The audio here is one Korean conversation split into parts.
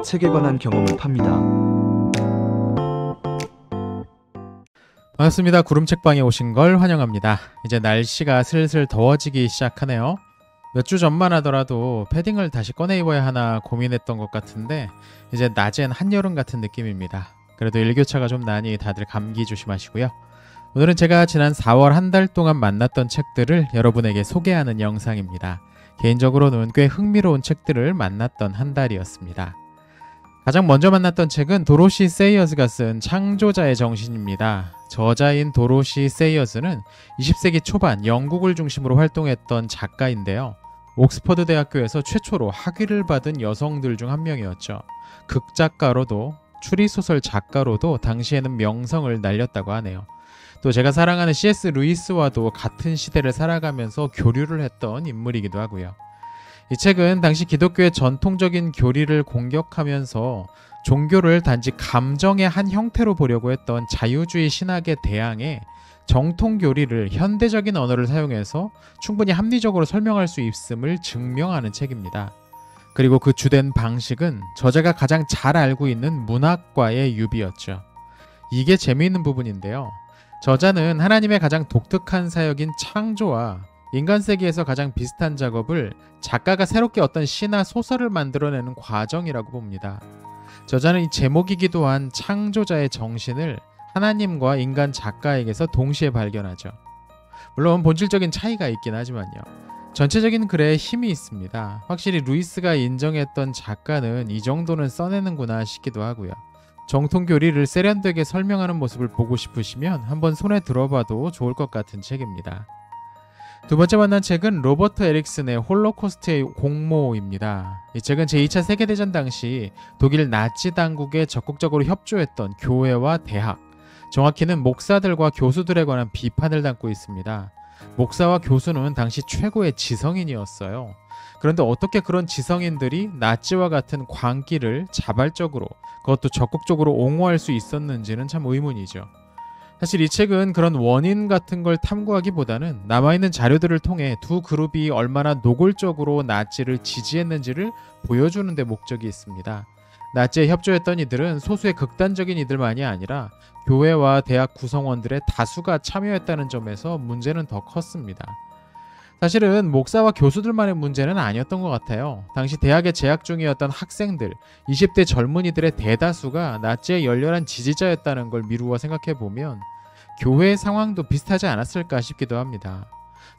책에 관한 경험을 팝니다. 반갑습니다. 구름책방에 오신 걸 환영합니다. 이제 날씨가 슬슬 더워지기 시작하네요. 몇 주 전만 하더라도 패딩을 다시 꺼내 입어야 하나 고민했던 것 같은데 이제 낮엔 한여름 같은 느낌입니다. 그래도 일교차가 좀 나니 다들 감기 조심하시고요. 오늘은 제가 지난 4월 한 달 동안 만났던 책들을 여러분에게 소개하는 영상입니다. 개인적으로는 꽤 흥미로운 책들을 만났던 한 달이었습니다. 가장 먼저 만났던 책은 도로시 세이어스가 쓴 창조자의 정신입니다. 저자인 도로시 세이어스는 20세기 초반 영국을 중심으로 활동했던 작가인데요. 옥스퍼드 대학교에서 최초로 학위를 받은 여성들 중 한 명이었죠. 극작가로도 추리소설 작가로도 당시에는 명성을 날렸다고 하네요. 또 제가 사랑하는 C.S. 루이스와도 같은 시대를 살아가면서 교류를 했던 인물이기도 하고요. 이 책은 당시 기독교의 전통적인 교리를 공격하면서 종교를 단지 감정의 한 형태로 보려고 했던 자유주의 신학에 대항해 정통 교리를 현대적인 언어를 사용해서 충분히 합리적으로 설명할 수 있음을 증명하는 책입니다. 그리고 그 주된 방식은 저자가 가장 잘 알고 있는 문학과의 유비였죠. 이게 재미있는 부분인데요. 저자는 하나님의 가장 독특한 사역인 창조와 인간 세계에서 가장 비슷한 작업을 작가가 새롭게 어떤 시나 소설을 만들어내는 과정이라고 봅니다. 저자는 이 제목이기도 한 창조자의 정신을 하나님과 인간 작가에게서 동시에 발견하죠. 물론 본질적인 차이가 있긴 하지만요. 전체적인 글에 힘이 있습니다. 확실히 루이스가 인정했던 작가는 이 정도는 써내는구나 싶기도 하고요. 정통 교리를 세련되게 설명하는 모습을 보고 싶으시면 한번 손에 들어봐도 좋을 것 같은 책입니다. 두 번째 만난 책은 로버트 에릭슨의 홀로코스트의 공모입니다. 이 책은 제2차 세계대전 당시 독일 나치 당국에 적극적으로 협조했던 교회와 대학, 정확히는 목사들과 교수들에 관한 비판을 담고 있습니다. 목사와 교수는 당시 최고의 지성인이었어요. 그런데 어떻게 그런 지성인들이 나치와 같은 광기를 자발적으로, 그것도 적극적으로 옹호할 수 있었는지는 참 의문이죠. 사실 이 책은 그런 원인 같은 걸 탐구하기보다는 남아있는 자료들을 통해 두 그룹이 얼마나 노골적으로 나치를 지지했는지를 보여주는 데 목적이 있습니다. 나치에 협조했던 이들은 소수의 극단적인 이들만이 아니라 교회와 대학 구성원들의 다수가 참여했다는 점에서 문제는 더 컸습니다. 사실은 목사와 교수들만의 문제는 아니었던 것 같아요. 당시 대학에 재학 중이었던 학생들, 20대 젊은이들의 대다수가 나치의 열렬한 지지자였다는 걸 미루어 생각해보면 교회의 상황도 비슷하지 않았을까 싶기도 합니다.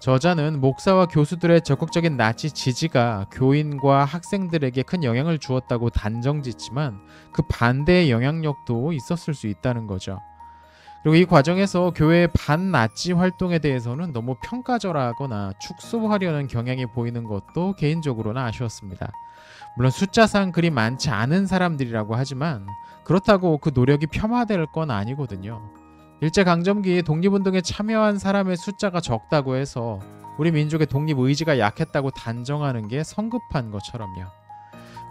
저자는 목사와 교수들의 적극적인 나치 지지가 교인과 학생들에게 큰 영향을 주었다고 단정짓지만 그 반대의 영향력도 있었을 수 있다는 거죠. 그리고 이 과정에서 교회의 반나치 활동에 대해서는 너무 평가절하하거나 축소하려는 경향이 보이는 것도 개인적으로는 아쉬웠습니다. 물론 숫자상 그리 많지 않은 사람들이라고 하지만 그렇다고 그 노력이 폄하될 건 아니거든요. 일제강점기 독립운동에 참여한 사람의 숫자가 적다고 해서 우리 민족의 독립의지가 약했다고 단정하는 게 성급한 것처럼요.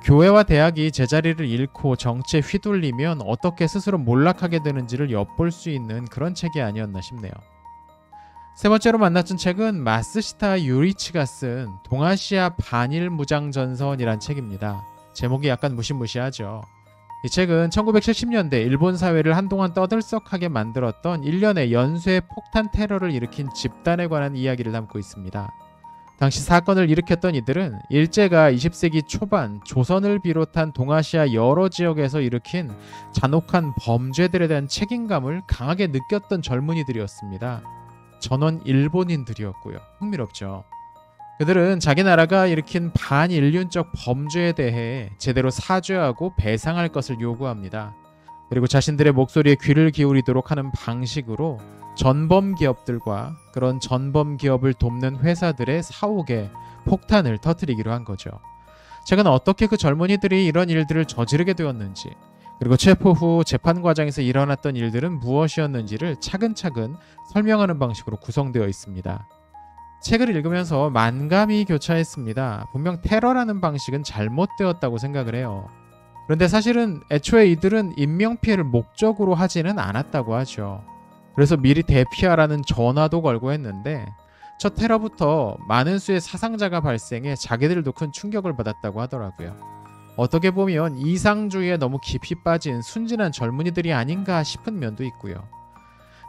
교회와 대학이 제자리를 잃고 정치에 휘둘리면 어떻게 스스로 몰락하게 되는지를 엿볼 수 있는 그런 책이 아니었나 싶네요. 세 번째로 만났던 책은 마쓰시타 유리치가 쓴 동아시아 반일무장전선이란 책입니다. 제목이 약간 무시무시하죠. 이 책은 1970년대 일본 사회를 한동안 떠들썩하게 만들었던 일련의 연쇄 폭탄 테러를 일으킨 집단에 관한 이야기를 담고 있습니다. 당시 사건을 일으켰던 이들은 일제가 20세기 초반 조선을 비롯한 동아시아 여러 지역에서 일으킨 잔혹한 범죄들에 대한 책임감을 강하게 느꼈던 젊은이들이었습니다. 전원 일본인들이었고요. 흥미롭죠. 그들은 자기 나라가 일으킨 반인륜적 범죄에 대해 제대로 사죄하고 배상할 것을 요구합니다. 그리고 자신들의 목소리에 귀를 기울이도록 하는 방식으로 전범 기업들과 그런 전범 기업을 돕는 회사들의 사옥에 폭탄을 터뜨리기로 한 거죠. 최근 어떻게 그 젊은이들이 이런 일들을 저지르게 되었는지, 그리고 체포 후 재판 과정에서 일어났던 일들은 무엇이었는지를 차근차근 설명하는 방식으로 구성되어 있습니다. 책을 읽으면서 만감이 교차했습니다. 분명 테러라는 방식은 잘못되었다고 생각을 해요. 그런데 사실은 애초에 이들은 인명피해를 목적으로 하지는 않았다고 하죠. 그래서 미리 대피하라는 전화도 걸고 했는데 첫 테러부터 많은 수의 사상자가 발생해 자기들도 큰 충격을 받았다고 하더라고요. 어떻게 보면 이상주의에 너무 깊이 빠진 순진한 젊은이들이 아닌가 싶은 면도 있고요.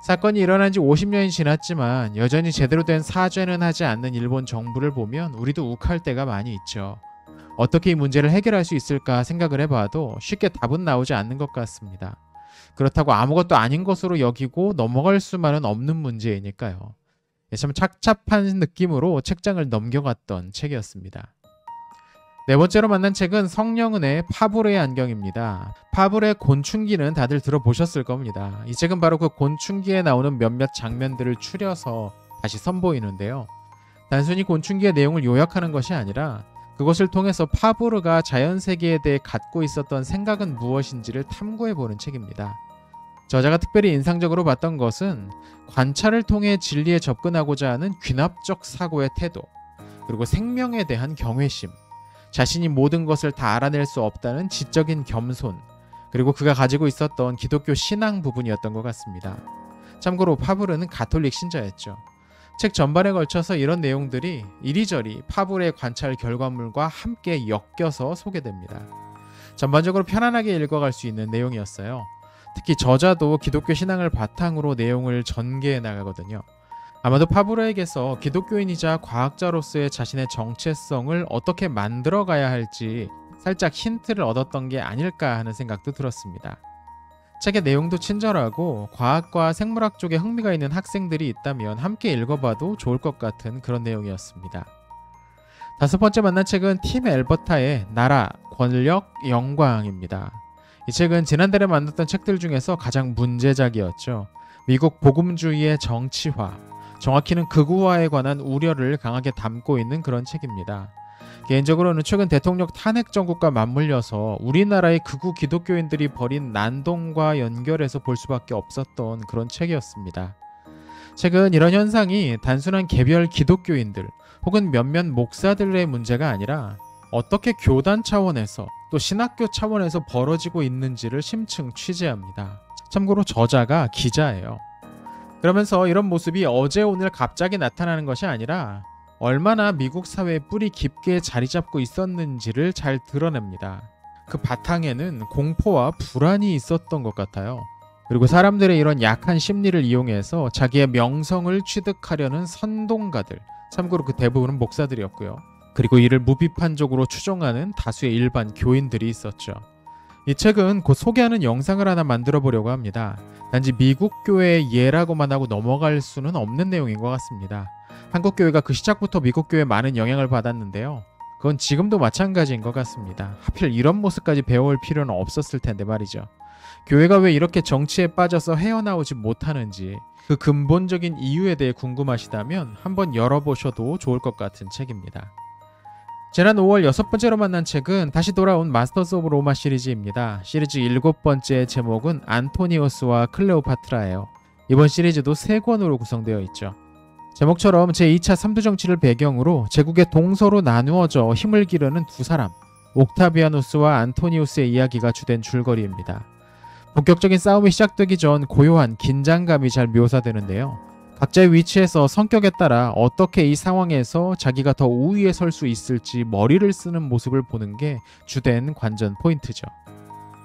사건이 일어난 지 50년이 지났지만 여전히 제대로 된 사죄는 하지 않는 일본 정부를 보면 우리도 욱할 때가 많이 있죠. 어떻게 이 문제를 해결할 수 있을까 생각을 해봐도 쉽게 답은 나오지 않는 것 같습니다. 그렇다고 아무것도 아닌 것으로 여기고 넘어갈 수만은 없는 문제이니까요. 참 착잡한 느낌으로 책장을 넘겨갔던 책이었습니다. 네 번째로 만난 책은 성령은의 파브르의 안경입니다. 파브르의 곤충기는 다들 들어보셨을 겁니다. 이 책은 바로 그 곤충기에 나오는 몇몇 장면들을 추려서 다시 선보이는데요. 단순히 곤충기의 내용을 요약하는 것이 아니라 그것을 통해서 파브르가 자연세계에 대해 갖고 있었던 생각은 무엇인지를 탐구해보는 책입니다. 저자가 특별히 인상적으로 봤던 것은 관찰을 통해 진리에 접근하고자 하는 귀납적 사고의 태도, 그리고 생명에 대한 경외심, 자신이 모든 것을 다 알아낼 수 없다는 지적인 겸손, 그리고 그가 가지고 있었던 기독교 신앙 부분이었던 것 같습니다. 참고로 파브르는 가톨릭 신자였죠. 책 전반에 걸쳐서 이런 내용들이 이리저리 파브르의 관찰 결과물과 함께 엮여서 소개됩니다. 전반적으로 편안하게 읽어갈 수 있는 내용이었어요. 특히 저자도 기독교 신앙을 바탕으로 내용을 전개해 나가거든요. 아마도 파브르에게서 기독교인이자 과학자로서의 자신의 정체성을 어떻게 만들어가야 할지 살짝 힌트를 얻었던 게 아닐까 하는 생각도 들었습니다. 책의 내용도 친절하고 과학과 생물학 쪽에 흥미가 있는 학생들이 있다면 함께 읽어봐도 좋을 것 같은 그런 내용이었습니다. 다섯 번째 만난 책은 팀 엘버타의 나라, 권력, 영광입니다. 이 책은 지난달에 만났던 책들 중에서 가장 문제작이었죠. 미국 복음주의의 정치화, 정확히는 극우화에 관한 우려를 강하게 담고 있는 그런 책입니다. 개인적으로는 최근 대통령 탄핵 정국과 맞물려서 우리나라의 극우 기독교인들이 벌인 난동과 연결해서 볼 수밖에 없었던 그런 책이었습니다. 책은 이런 현상이 단순한 개별 기독교인들 혹은 몇몇 목사들의 문제가 아니라 어떻게 교단 차원에서 또 신학교 차원에서 벌어지고 있는지를 심층 취재합니다. 참고로 저자가 기자예요. 그러면서 이런 모습이 어제 오늘 갑자기 나타나는 것이 아니라 얼마나 미국 사회에 뿌리 깊게 자리 잡고 있었는지를 잘 드러냅니다. 그 바탕에는 공포와 불안이 있었던 것 같아요. 그리고 사람들의 이런 약한 심리를 이용해서 자기의 명성을 취득하려는 선동가들, 참고로 그 대부분은 목사들이었고요. 그리고 이를 무비판적으로 추종하는 다수의 일반 교인들이 있었죠. 이 책은 곧 소개하는 영상을 하나 만들어 보려고 합니다. 단지 미국 교회의 예라고만 하고 넘어갈 수는 없는 내용인 것 같습니다. 한국 교회가 그 시작부터 미국 교회에 많은 영향을 받았는데요. 그건 지금도 마찬가지인 것 같습니다. 하필 이런 모습까지 배워올 필요는 없었을 텐데 말이죠. 교회가 왜 이렇게 정치에 빠져서 헤어나오지 못하는지 그 근본적인 이유에 대해 궁금하시다면 한번 열어보셔도 좋을 것 같은 책입니다. 지난 5월 여섯 번째로 만난 책은 다시 돌아온 마스터스 오브 로마 시리즈입니다. 시리즈 7번째 제목은 안토니우스와 클레오파트라예요. 이번 시리즈도 3권으로 구성되어 있죠. 제목처럼 제2차 삼두정치를 배경으로 제국의 동서로 나누어져 힘을 기르는 두 사람, 옥타비아누스와 안토니우스의 이야기가 주된 줄거리입니다. 본격적인 싸움이 시작되기 전 고요한 긴장감이 잘 묘사되는데요. 각자의 위치에서 성격에 따라 어떻게 이 상황에서 자기가 더 우위에 설 수 있을지 머리를 쓰는 모습을 보는 게 주된 관전 포인트죠.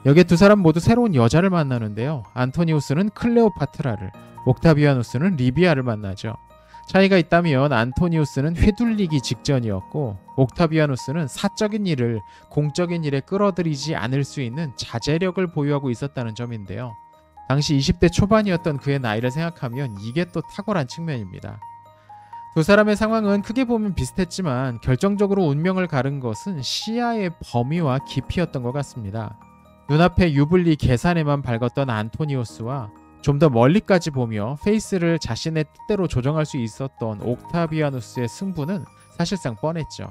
여기에 두 사람 모두 새로운 여자를 만나는데요. 안토니우스는 클레오파트라를, 옥타비아누스는 리비아를 만나죠. 차이가 있다면 안토니우스는 휘둘리기 직전이었고 옥타비아누스는 사적인 일을 공적인 일에 끌어들이지 않을 수 있는 자제력을 보유하고 있었다는 점인데요. 당시 20대 초반이었던 그의 나이를 생각하면 이게 또 탁월한 측면입니다. 두 사람의 상황은 크게 보면 비슷했지만 결정적으로 운명을 가른 것은 시야의 범위와 깊이였던 것 같습니다. 눈앞에 유불리 계산에만 밝았던 안토니우스와 좀 더 멀리까지 보며 페이스를 자신의 뜻대로 조정할 수 있었던 옥타비아누스의 승부는 사실상 뻔했죠.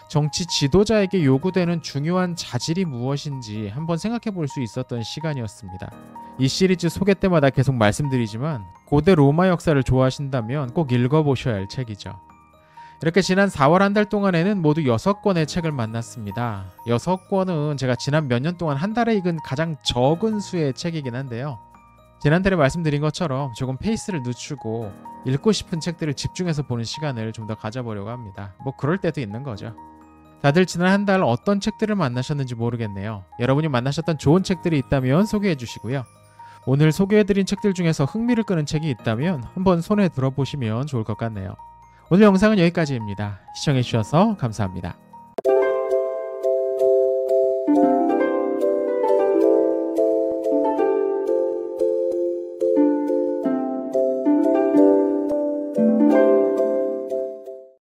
정치 지도자에게 요구되는 중요한 자질이 무엇인지 한번 생각해 볼 수 있었던 시간이었습니다. 이 시리즈 소개 때마다 계속 말씀드리지만 고대 로마 역사를 좋아하신다면 꼭 읽어보셔야 할 책이죠. 이렇게 지난 4월 한 달 동안에는 모두 6권의 책을 만났습니다. 6권은 제가 지난 몇 년 동안 한 달에 읽은 가장 적은 수의 책이긴 한데요. 지난달에 말씀드린 것처럼 조금 페이스를 늦추고 읽고 싶은 책들을 집중해서 보는 시간을 좀 더 가져보려고 합니다. 뭐 그럴 때도 있는 거죠. 다들 지난 한 달 어떤 책들을 만나셨는지 모르겠네요. 여러분이 만나셨던 좋은 책들이 있다면 소개해 주시고요. 오늘 소개해드린 책들 중에서 흥미를 끄는 책이 있다면 한번 손에 들어보시면 좋을 것 같네요. 오늘 영상은 여기까지입니다. 시청해주셔서 감사합니다.